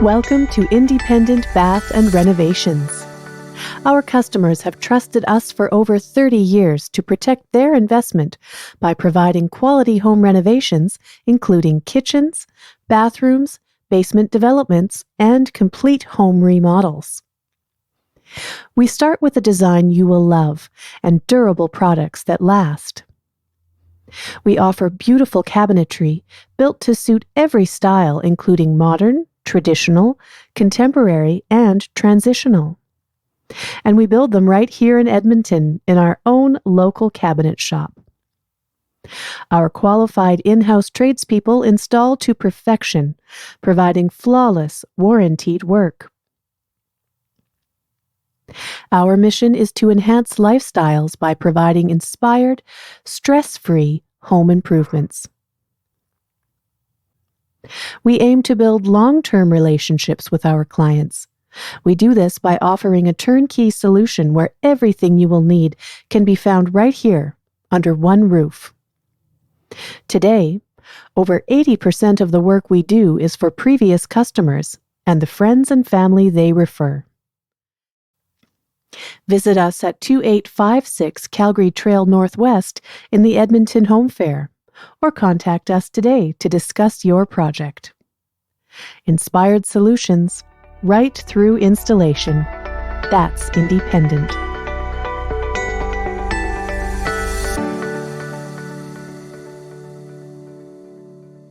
Welcome to Independent Bath and Renovations. Our customers have trusted us for over 30 years to protect their investment by providing quality home renovations, including kitchens, bathrooms, basement developments, and complete home remodels. We start with a design you will love and durable products that last. We offer beautiful cabinetry built to suit every style, including modern, traditional, contemporary, and transitional. And we build them right here in Edmonton in our own local cabinet shop. Our qualified in-house tradespeople install to perfection, providing flawless, warrantied work. Our mission is to enhance lifestyles by providing inspired, stress-free home improvements. We aim to build long-term relationships with our clients. We do this by offering a turnkey solution where everything you will need can be found right here, under one roof. Today, over 80% of the work we do is for previous customers and the friends and family they refer. Visit us at 2856 Calgary Trail Northwest in the Edmonton Home Fair, or contact us today to discuss your project. Inspired solutions, right through installation. That's independent.